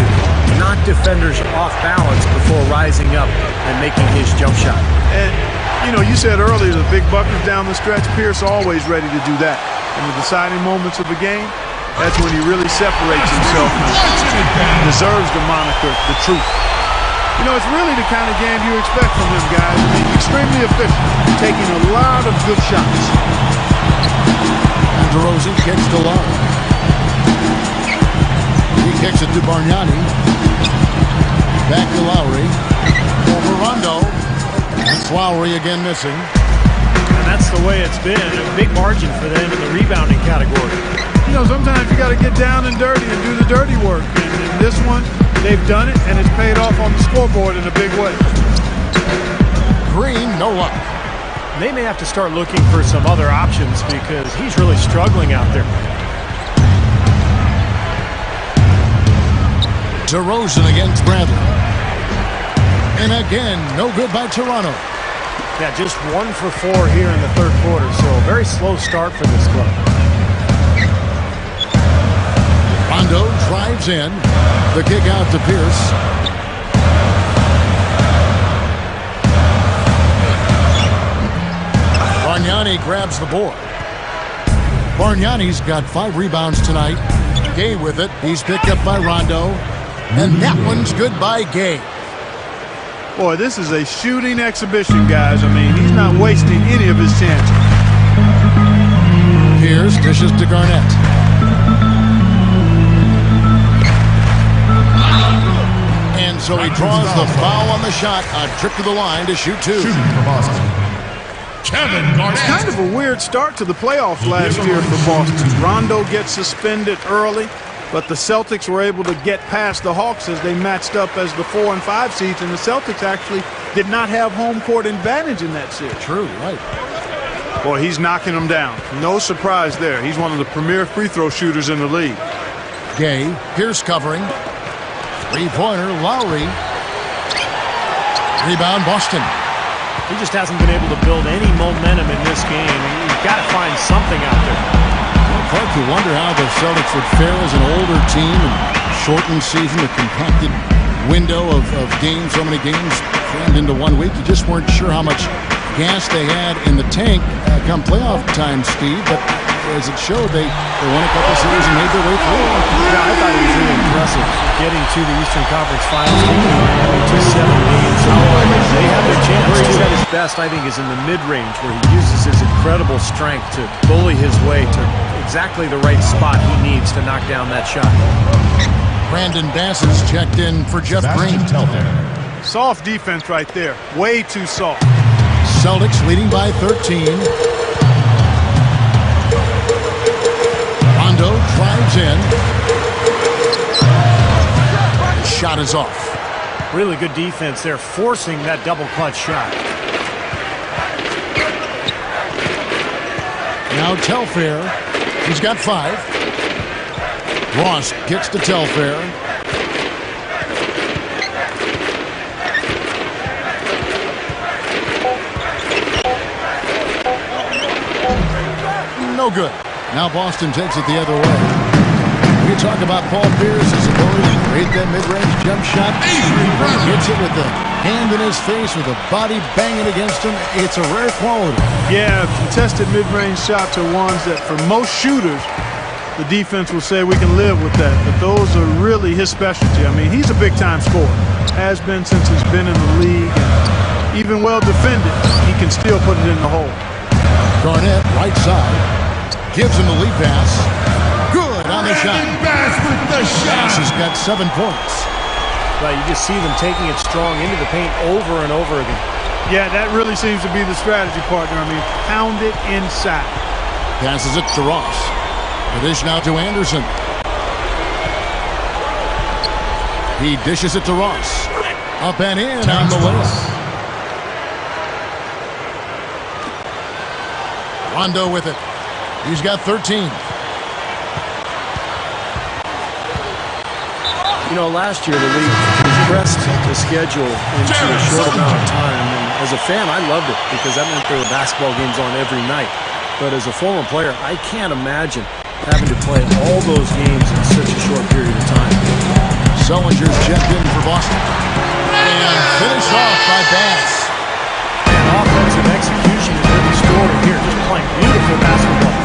knock defenders off balance before rising up and making his jump shot. And, you said earlier the big buckets down the stretch. Pierce always ready to do that. In the deciding moments of the game, that's when he really separates himself and deserves the moniker, the truth. It's really the kind of game you expect from him, guys. I mean, extremely efficient, taking a lot of good shots. And DeRozan kicks to Lowry. He kicks it to Bargnani. Back to Lowry. Over Rondo. It's Lowry again missing. And that's the way it's been. A big margin for them in the rebounding category. Sometimes you got to get down and dirty and do the dirty work. And in this one, they've done it, and it's paid off on the scoreboard in a big way. Green, no luck. They may have to start looking for some other options because he's really struggling out there. DeRozan against Bradley. And again, no good by Toronto. Yeah, just 1 for 4 here in the third quarter, so a very slow start for this club. Rondo drives in. The kick out to Pierce. Bargnani grabs the board. Bargnani's got 5 rebounds tonight. Gay with it. He's picked up by Rondo. And that one's good by Gay. Boy, this is a shooting exhibition, guys. I mean, he's not wasting any of his chances. Pierce dishes to Garnett. And so he draws the foul on the shot. A trip to the line to shoot 2. Shooting for Boston, Kevin Garnett. It's kind of a weird start to the playoffs last year for Boston. Rondo gets suspended early, but the Celtics were able to get past the Hawks as they matched up as the 4 and 5 seeds, and the Celtics actually did not have home court advantage in that series. True, right. Boy, he's knocking them down. No surprise there. He's one of the premier free throw shooters in the league. Gay, Pierce covering. 3-pointer, Lowry. Rebound, Boston. He just hasn't been able to build any momentum in this game. You've got to find something out there. Well, Clark, you wonder how the Celtics would fare as an older team and shortened season, a compacted window of games, so many games crammed into 1 week. You just weren't sure how much gas they had in the tank come playoff time, Steve, but as it showed, they won a couple series and made their way through. Yeah, I thought it was really impressive getting to the Eastern Conference Finals, to 7 games. They have their chance. Where he's at his best, I think, is in the mid-range, where he uses his incredible strength to bully his way to exactly the right spot he needs to knock down that shot. Brandon Bassett's checked in for Jeff Green. Soft defense right there. Way too soft. Celtics leading by 13. Rondo drives in. The shot is off. Really good defense there, forcing that double clutch shot. Now Telfair. He's got 5. Ross gets to Telfair. No good. Now Boston takes it the other way. We talk about Paul Pierce's ability to create that mid-range jump shot. Hits it with the hand in his face, with the body banging against him. It's a rare quality. Yeah, contested mid-range shots are ones that for most shooters, the defense will say we can live with that. But those are really his specialty. I mean, he's a big-time scorer. Has been since he's been in the league. And even well defended, he can still put it in the hole. Garnett, right side. Gives him the lead pass. Good on the shot. Bass has got 7 points. Well, you just see them taking it strong into the paint over and over again. Yeah, that really seems to be the strategy, partner. I mean, pound it inside. Passes it to Ross. The dish now to Anderson. He dishes it to Ross. Up and in on the layup. Rondo with it. He's got 13. You know, last year the league compressed the schedule into a short amount of time. And as a fan, I loved it because that meant there were basketball games on every night. But as a former player, I can't imagine having to play all those games in such a short period of time. Sullinger's checked in for Boston. And finished off by Bass. And offensive execution is really scored here. Just playing beautiful basketball.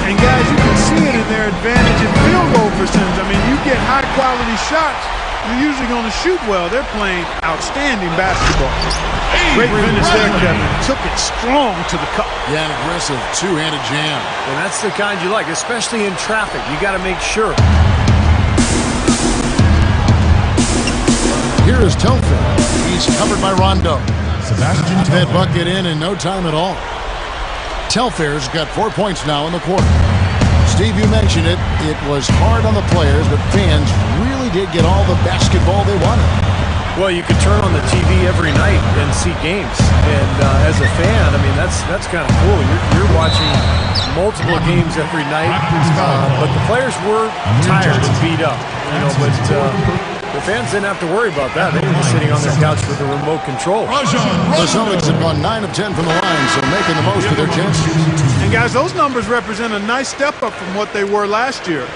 And guys, you can see it in their advantage in field goal percentage. I mean, you get high-quality shots, you're usually going to shoot well. They're playing outstanding basketball. Great finish there, Kevin. Took it strong to the cup. Yeah, an aggressive two-handed jam. And that's the kind you like, especially in traffic. You got to make sure. Here is Telfair. He's covered by Rondo. Sebastian That bucket in no time at all. Telfair's got 4 points now in the quarter. Steve, you mentioned it. It was hard on the players, but fans really did get all the basketball they wanted. Well, you could turn on the TV every night and see games. And as a fan, I mean, that's kind of cool. You're watching multiple games every night. But the players were tired and beat up. You know, but the fans didn't have to worry about that. They were just sitting on their couch with the remote control. The Celtics have gone 9 of 10 from the line, so making the most of their chances. And guys, those numbers represent a nice step up from what they were last year.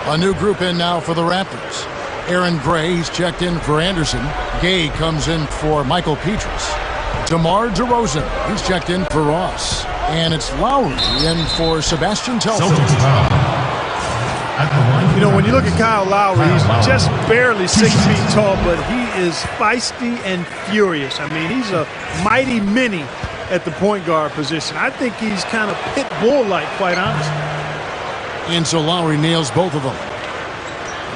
A new group in now for the Raptors. Aaron Gray, he's checked in for Anderson. Gay comes in for Michael Petras. DeMar DeRozan, he's checked in for Ross. And it's Lowry in for Sebastian Telfair. Celtics foul. At the line. You know, when you look at Kyle Lowry, he's just barely 6 feet tall, but he is feisty and furious. I mean, he's a mighty mini at the point guard position. I think he's kind of pit bull-like, quite honestly. And so Lowry nails both of them.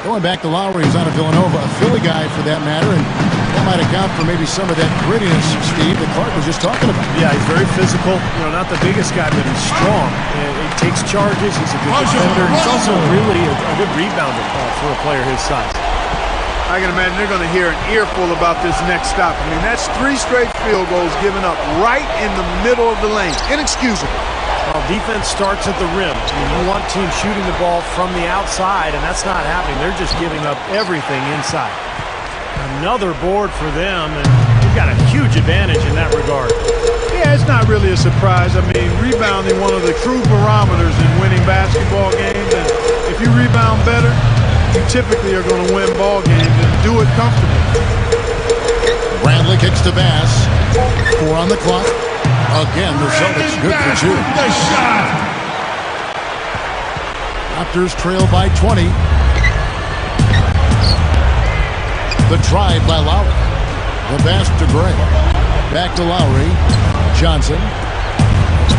Going back to Lowry, he's out of Villanova, a Philly guy for that matter, and that might account for maybe some of that grittiness, Steve, that Clark was just talking about. Yeah, he's very physical. You know, not the biggest guy, but he's strong. He takes charges. He's a good defender. He's also really a good rebounder for a player his size. I can imagine they're going to hear an earful about this next stop. I mean, that's 3 straight field goals given up right in the middle of the lane. Inexcusable. Well, defense starts at the rim. I mean, you want teams shooting the ball from the outside, and that's not happening. They're just giving up everything inside. Another board for them, and you've got a huge advantage in that regard. Yeah, it's not really a surprise. I mean, rebounding one of the true barometers in winning basketball games, and if you rebound better, you typically are going to win ball games and do it comfortably. Bradley kicks to Bass. 4 on the clock. Again, the Celtics good for 2. The shot. Raptors trail by 20. The drive by Lowry. The pass to Gray. Back to Lowry. Johnson.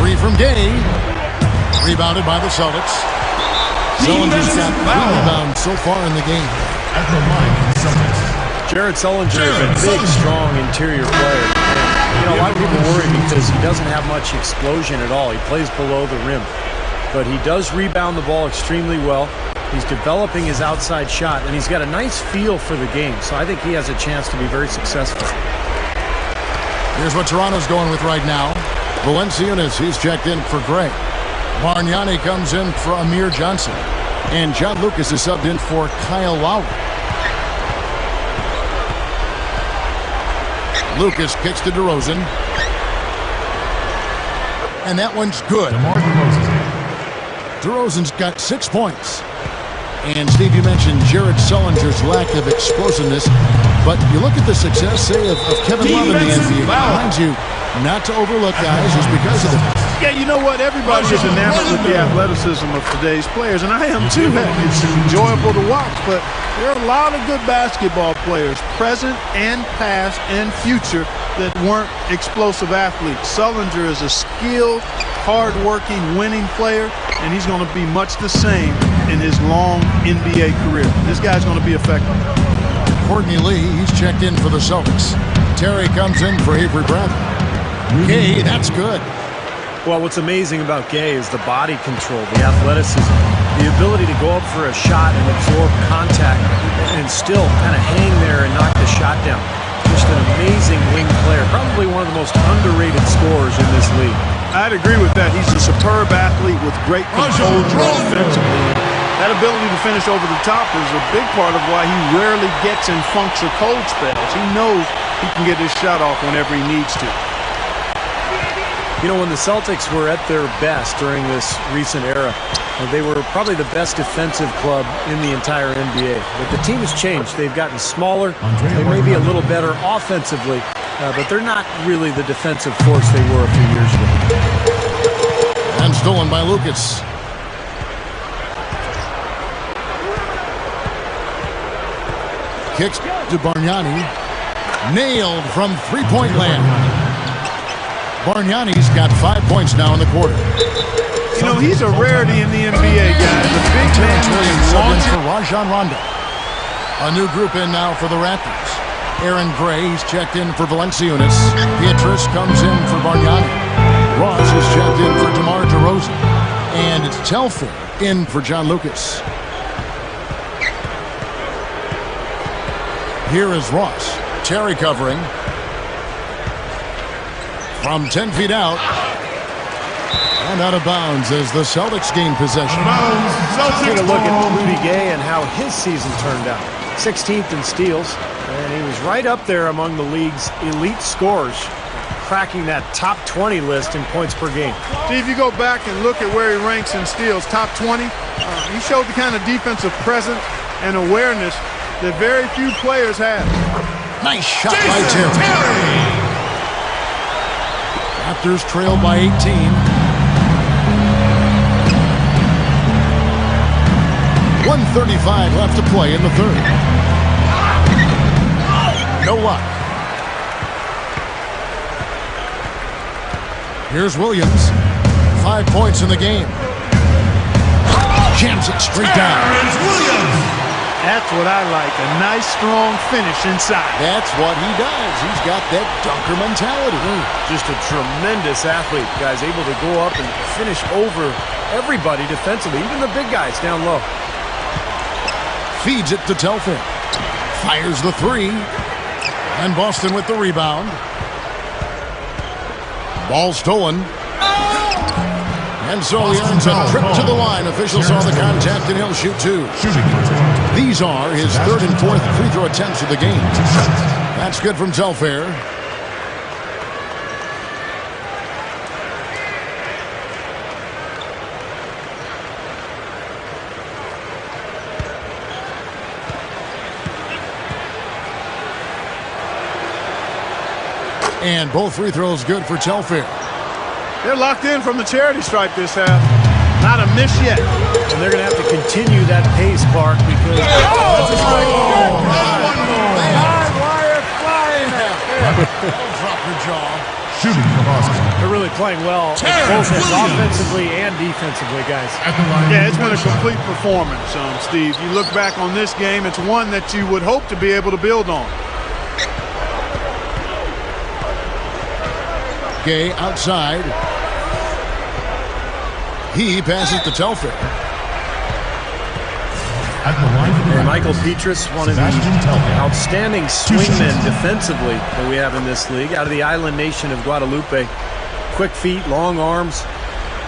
3 from Gay. Rebounded by the Celtics. Sullinger's got 3 rebounds so far in the game. At the line, Celtics. Jared Sullinger is a big, strong interior player. And, you know, a lot of people worry because he doesn't have much explosion at all. He plays below the rim. But he does rebound the ball extremely well. He's developing his outside shot, and he's got a nice feel for the game. So I think he has a chance to be very successful. Here's what Toronto's going with right now. Valanciunas, he's checked in for Gray. Bargnani comes in for Amir Johnson. And John Lucas is subbed in for Kyle Lowry. Lucas kicks to DeRozan. And that one's good. DeMar DeRozan. DeRozan's got 6 points. And Steve, you mentioned Jared Sullinger's lack of explosiveness, but you look at the success, say, of Kevin Love in the NBA. It reminds you not to overlook guys just because of it. Yeah, you know what? Everybody is enamored with the athleticism of today's players, and I am too. It's enjoyable to watch, but there are a lot of good basketball players, present and past and future, that weren't explosive athletes. Sullinger is a skilled, hard-working, winning player, and he's going to be much the same in his long NBA career. This guy's going to be effective. Courtney Lee, he's checked in for the Celtics. Terry comes in for Avery Bradley. Gay, that's good. Well, what's amazing about Gay is the body control, the athleticism, the ability to go up for a shot and absorb contact and still kind of hang there and knock the shot down. Just an amazing wing player, probably one of the most underrated scorers in this league. I'd agree with that. He's a superb athlete with great composure offensively. That ability to finish over the top is a big part of why he rarely gets in funks or cold spells. He knows he can get his shot off whenever he needs to. You know, when the Celtics were at their best during this recent era, they were probably the best defensive club in the entire NBA. But the team has changed. They've gotten smaller. They may be a little better offensively, but they're not really the defensive force they were a few years ago. And stolen by Lucas. Kicks to Bargnani. Nailed from three-point land. Bargnani's got 5 points now in the quarter. You know, he's a rarity in the NBA, guys. The big man Williams subbed in for Rajon Rondo. A new group in now for the Raptors. Aaron Gray, he's checked in for Valanciunas. Beatrice comes in for Bargnani. Ross is checked in for DeMar DeRozan. And it's Telfair in for John Lucas. Here is Ross. Terry covering. From 10 feet out. And out of bounds as the Celtics gain possession. Take a look at Rudy Gay and how his season turned out. 16th in steals, and he was right up there among the league's elite scorers. cracking that top 20 list in points per game. See, if you go back and look at where he ranks in steals, top 20, he showed the kind of defensive presence and awareness that very few players have. Nice shot by Tim. Raptors trail by 18. 1:35 left to play in the third. No luck. Here's Williams. 5 points in the game. Jams it straight down. That's what I like, a nice, strong finish inside. That's what he does. He's got that dunker mentality. Just a tremendous athlete. Guys able to go up and finish over everybody defensively, even the big guys down low. Feeds it to Telfair. Fires the three. And Boston with the rebound. Ball stolen. And so he earns a trip to the line. Officials saw the contact and he'll shoot two. These are his third and fourth free throw attempts of the game. That's good from Telfair. And both free throws good for Telfair. They're locked in from the charity stripe this half. Not a miss yet. And they're going to have to continue that pace, Clark, because... They high-wire flying out. Drop your jaw. Shooting for Boston. They're really playing well, both offensively and defensively, guys. Yeah, it's been a complete performance, Steve. You look back on this game, it's one that you would hope to be able to build on. Gay outside. He passes to Telfair. And Michael Petrus, one of the outstanding swingmen defensively that we have in this league, out of the island nation of Guadalupe. Quick feet, long arms,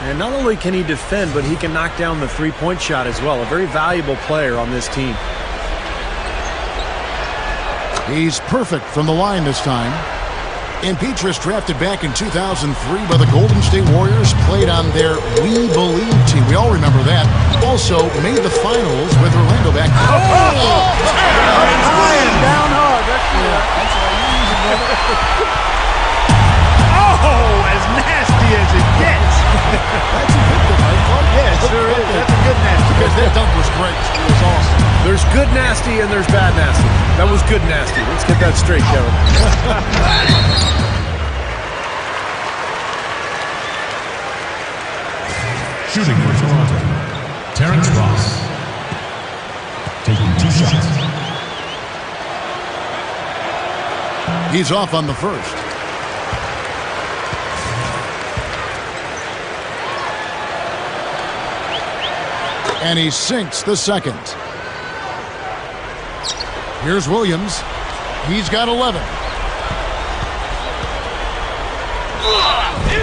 and not only can he defend, but he can knock down the three-point shot as well. A very valuable player on this team. He's perfect from the line this time. And Petrus, drafted back in 2003 by the Golden State Warriors, played on their We Believe team. We all remember that. Also made the finals with Orlando back. Down hard. As nasty as it gets. That's a good one, right, Clark? Yeah, it sure is. That's a good nasty. Because that dunk was great. It was awesome. There's good nasty and there's bad nasty. That was good nasty. Let's get that straight, Kevin. Shooting for Toronto. Terrence Ross. Taking 2 shots. He's off on the first. And he sinks the second. Here's Williams. He's got 11.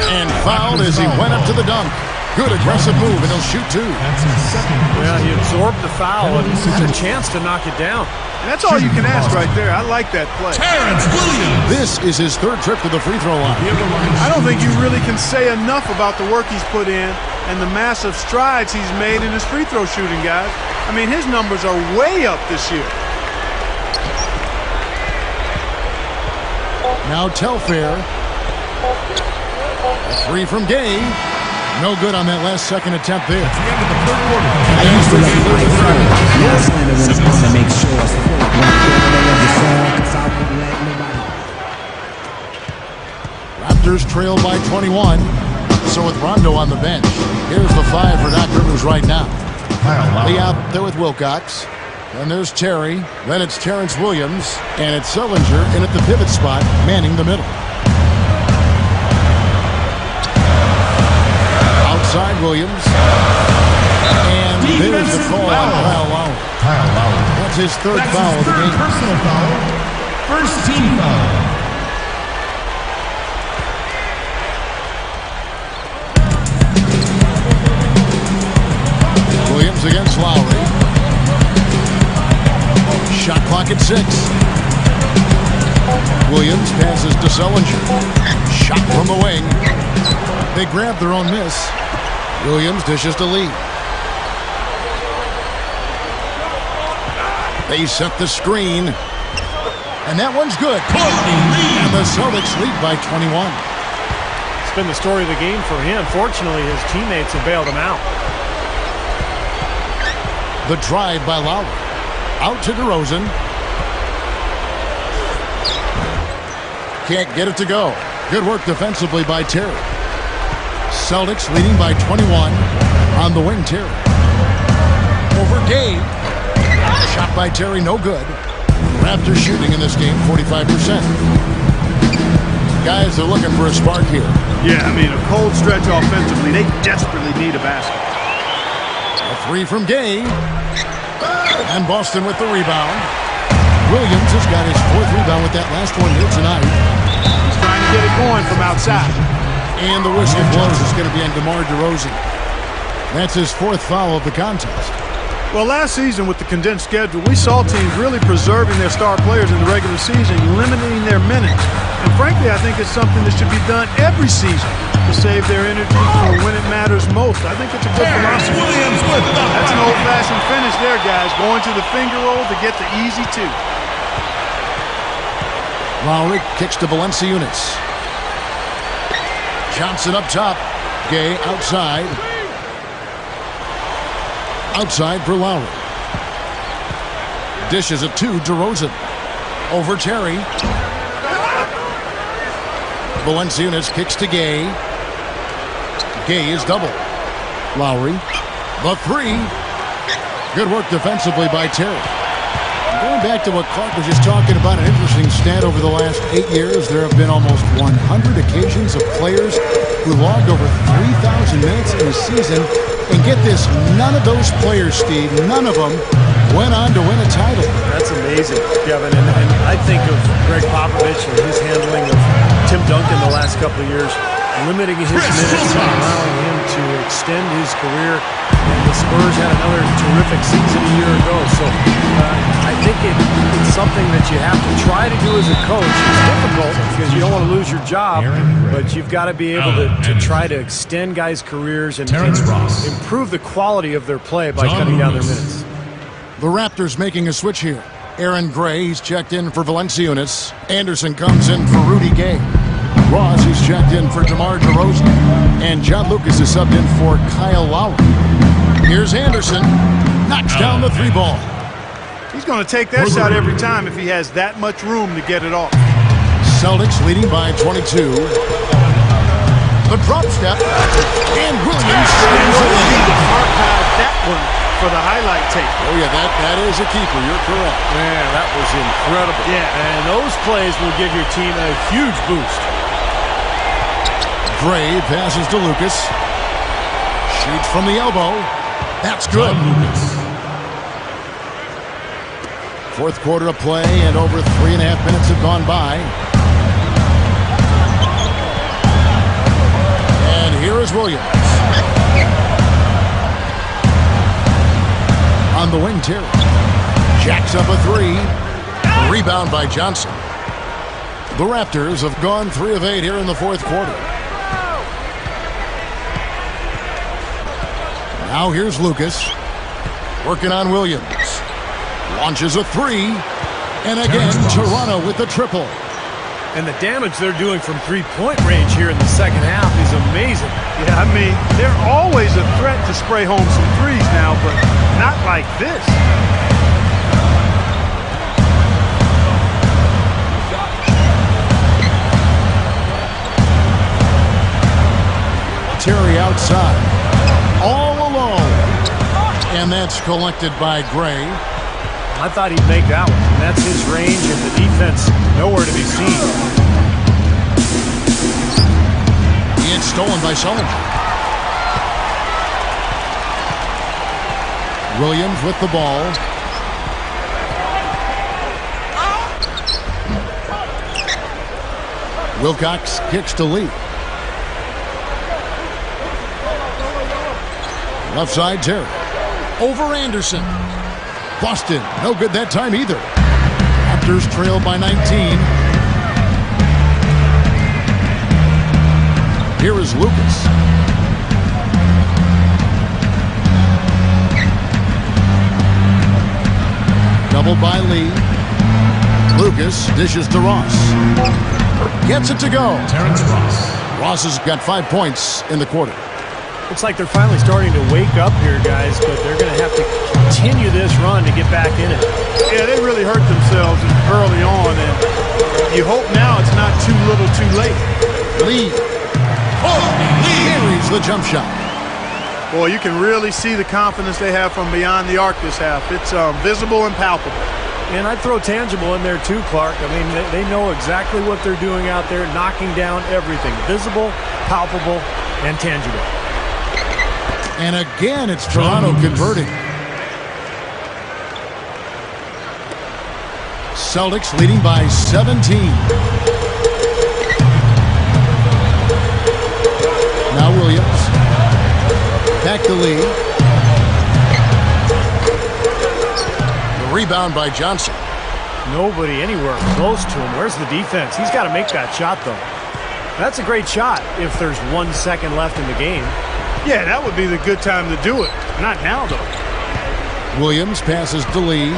And fouled as he went up to the dunk. Good aggressive move, and he'll shoot two. That's his second. Well, he absorbed the foul and it's a chance to knock it down. And that's all you can ask right there. I like that play. Terrence Williams. This is his third trip to the free throw line. I don't think you really can say enough about the work he's put in and the massive strides he's made in his free throw shooting, guys. I mean, his numbers are way up this year. Now Telfair. Three from Gay. No good on that last second attempt there. At the end of the third quarter. I used to love my friend. Now it's when it's on to make sure it's full. When I get the song, 'cause I won't let nobody. Raptors trail by 21. So with Rondo on the bench, here's the 5 for Doc Rivers right now. Lee out there with Wilcox. Then there's Terry. Then it's Terrence Williams. And it's Sellinger in at the pivot spot, manning the middle. Outside Williams. And there's the call on Kyle Lowry. That's his third foul of the game. Personal foul. First team foul. Williams against Lowry. Shot clock at 6. Williams passes to Sellinger. Shot from the wing. They grab their own miss. Williams dishes to Lee. They set the screen. And that one's good. And the Celtics lead by 21. It's been the story of the game for him. Fortunately, his teammates have bailed him out. The drive by Lowry. Out to DeRozan. Can't get it to go. Good work defensively by Terry. Celtics leading by 21. On the wing, Terry. Over Gabe. Shot by Terry, no good. Raptors shooting in this game, 45%. Guys are looking for a spark here. Yeah, I mean, a cold stretch offensively. They desperately need a basket. A three from Gay. And Boston with the rebound. Williams has got his fourth rebound with that last one here tonight. He's trying to get it going from outside. And the whistle blows. It's going to be on DeMar DeRozan. That's his fourth foul of the contest. Well, last season with the condensed schedule, we saw teams really preserving their star players in the regular season, limiting their minutes. And frankly, I think it's something that should be done every season to save their energy for when it matters most. I think it's a good philosophy. That's an old-fashioned finish there, guys. Going to the finger roll to get the easy two. Lowry kicks to Valanciunas. Johnson up top. Gay outside. Outside for Lowry. Dishes it to DeRozan. Over Terry. Valanciunas kicks to Gay. Gay is double. Lowry. The three. Good work defensively by Terry. Going back to what Clark was just talking about, an interesting stat over the last 8 years. There have been almost 100 occasions of players who logged over 3,000 minutes in a season. And get this, none of those players, Steve, none of them went on to win a title. That's amazing, Kevin. And I think of Greg Popovich and his handling of Tim Duncan the last couple of years, limiting his minutes and allowing him to extend his career. And the Spurs had another terrific season a year ago. So I think it's something that you have to try to do as a coach. It's difficult because you don't want to lose your job, but you've got to be able to try to extend guys' careers and improve the quality of their play by cutting down their minutes. The Raptors making a switch here. Aaron Gray, he's checked in for Valanciunas. Anderson comes in for Rudy Gay. Ross, he's checked in for DeMar DeRozan. And John Lucas is subbed in for Kyle Lowry. Here's Anderson. Knocks down the three ball. He's going to take that shot every time if he has that much room to get it off. Celtics leading by 22. The drop step. And Williams scores it in. Archive that one for the highlight tape. Oh, yeah, that is a keeper. You're correct. Man, that was incredible. Yeah, and those plays will give your team a huge boost. Gray passes to Lucas. Shoots from the elbow. That's good. Fourth quarter of play, and over 3.5 minutes have gone by. And here is Williams. On the wing, Terry. Jacks up a three. Rebound by Johnson. The Raptors have gone 3 of 8 here in the fourth quarter. Now here's Lucas. Working on Williams. Launches a three. And again, Toronto with the triple. And the damage they're doing from three-point range here in the second half is amazing. Yeah, I mean, they're always a threat to spray home some threes now, but not like this. Terry outside. All alone. And that's collected by Gray. I thought he'd make that one. And that's his range, and the defense nowhere to be seen. It's stolen by Sellinger. Williams with the ball. Wilcox kicks to Lee. Left side, Terry. Over Anderson. Boston, no good that time either. Raptors trailed by 19. Here is Lucas. Doubled by Lee. Lucas dishes to Ross. Gets it to go. Terrence Ross. Ross has got 5 points in the quarter. Looks like they're finally starting to wake up here, guys, but they're going to have to continue this run to get back in it. Yeah, they really hurt themselves early on, and you hope now it's not too little too late. Lee. Carries the jump shot. Boy, you can really see the confidence they have from beyond the arc this half. It's visible and palpable. And I'd throw tangible in there too, Clark. I mean, they know exactly what they're doing out there, knocking down everything. Visible, palpable, and tangible. And again, it's Toronto converting. Celtics leading by 17. Now Williams. Back to Lee. The rebound by Johnson. Nobody anywhere close to him. Where's the defense? He's got to make that shot, though. That's a great shot if there's 1 second left in the game. Yeah, that would be the good time to do it. Not now, though. Williams passes to Lee.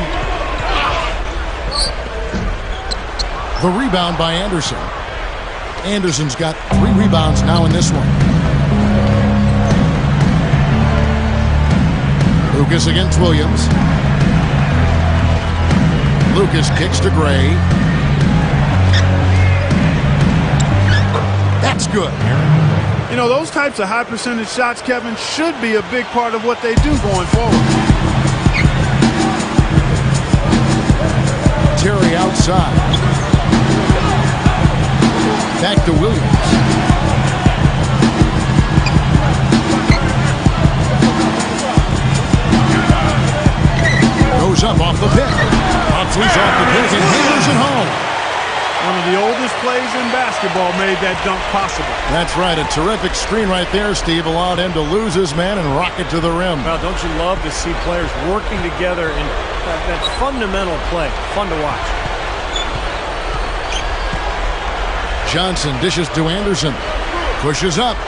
The rebound by Anderson. Anderson's got 3 rebounds now in this one. Lucas against Williams. Lucas kicks to Gray. That's good. You know, those types of high percentage shots, Kevin, should be a big part of what they do going forward. Terry outside. Back to Williams. Goes up off the pick. Huxley's off the pick and hammers it home. One of the oldest plays in basketball made that dunk possible. That's right. A terrific screen right there, Steve. Allowed him to lose his man and rock it to the rim. Well, don't you love to see players working together in that fundamental play? Fun to watch. Johnson dishes to Anderson. Pushes up.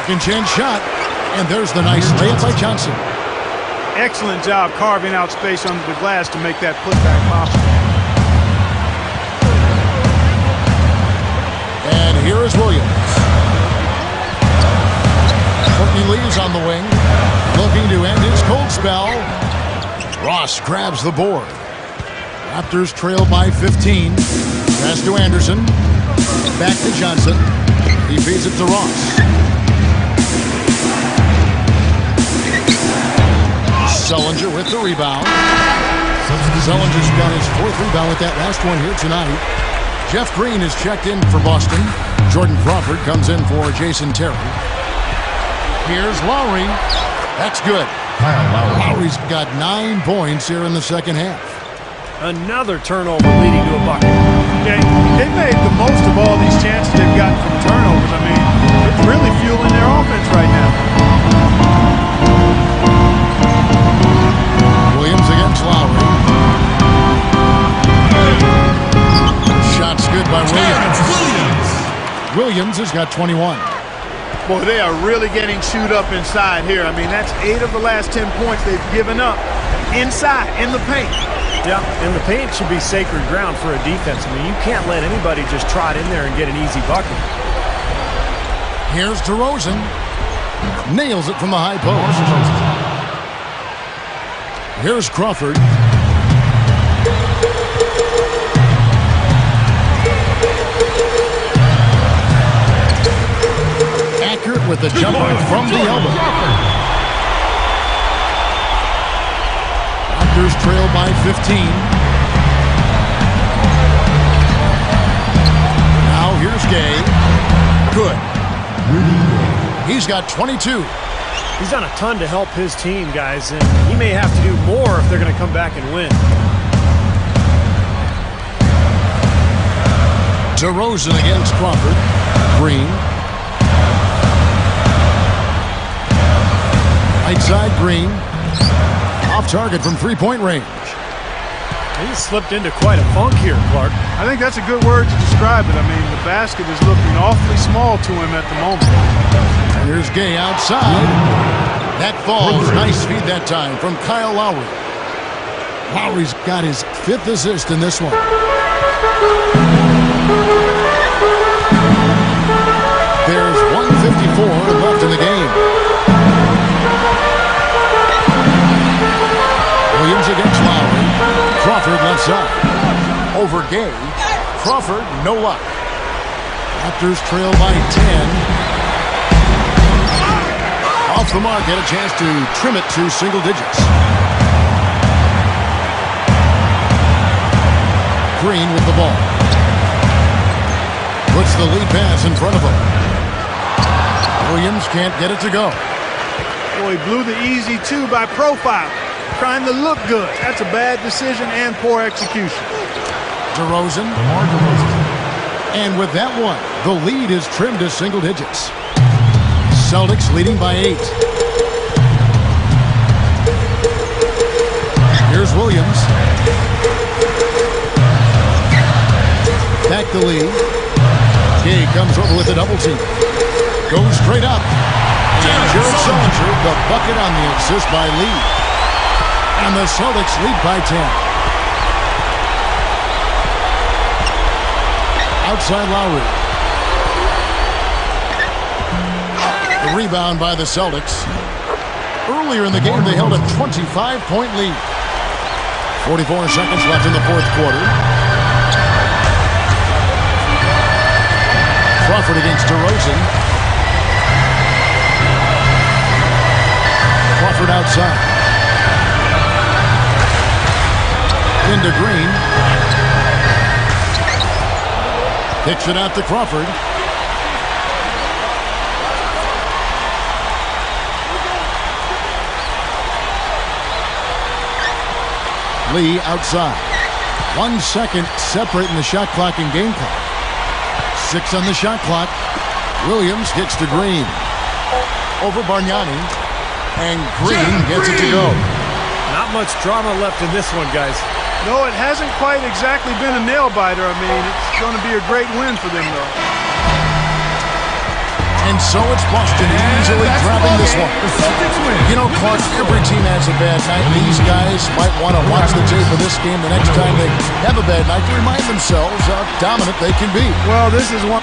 Second chance shot. And there's the nice layup by Johnson. Excellent job carving out space under the glass to make that putback possible. And here is Williams. Courtney Lee's on the wing. Looking to end his cold spell. Ross grabs the board. Raptors trail by 15. Pass to Anderson. Back to Johnson. He feeds it to Ross. Sullinger with the rebound. Sullinger's got his 4th rebound with that last one here tonight. Jeff Green is checked in for Boston. Jordan Crawford comes in for Jason Terry. Here's Lowry. That's good. Lowry's got 9 points here in the second half. Another turnover leading to a bucket. Yeah, they made the most of all these chances they've gotten from turnovers. I mean, it's really fueling their offense right now. Williams against Lowry. Shot's good by Williams. Williams has got 21. Boy, they are really getting chewed up inside here. I mean, that's 8 of the last 10 points they've given up inside, in the paint. Yeah, and the paint should be sacred ground for a defense. I mean, you can't let anybody just trot in there and get an easy bucket. Here's DeRozan. Nails it from the high post. Here's Crawford. Accurate with the jumper from the elbow. Raptors trail by 15. Now here's Gay. Good. He's got 22. He's done a ton to help his team, guys, and he may have to do more if they're going to come back and win. DeRozan against Crawford. Green. Right side, Green. Off target from 3-point range. He slipped into quite a funk here, Clark. I think that's a good word to describe it. I mean, the basket is looking awfully small to him at the moment. Here's Gay outside. That falls. Nice feed that time from Kyle Lowry. Lowry's got his 5th assist in this one. There's 1:54 left in the game. Williams against Lowry. Crawford left side. Over Gay. Crawford, no luck. Raptors trail by 10. Off the mark, had a chance to trim it to single digits. Green with the ball. Puts the lead pass in front of him. Williams can't get it to go. Boy, he blew the easy 2 by profile. Trying to look good. That's a bad decision and poor execution. DeRozan. And with that one, the lead is trimmed to single digits. Celtics leading by 8. Here's Williams. Back the lead. Gay comes over with a double team. Goes straight up. And Jared Sullinger, the bucket on the assist by Lee. And the Celtics lead by 10. Outside Lowry. The rebound by the Celtics. Earlier in the game, they held a 25-point lead. 44 seconds left in the 4th quarter. Crawford against DeRozan. Crawford outside. Into Green. Kicks it out to Crawford. Lee outside. 1 second separating the shot clock and game clock. 6 on the shot clock. Williams gets to Green. Over Bargnani. And Green gets it to go. Not much drama left in this one, guys. No, it hasn't quite exactly been a nail-biter. I mean, it's going to be a great win for them, though. And so it's Boston easily grabbing this one. The Celtics win. You know, Clark, every team has a bad night. These guys might want to watch the tape of this game the next time they have a bad night to remind themselves how dominant they can be. Well, this is one...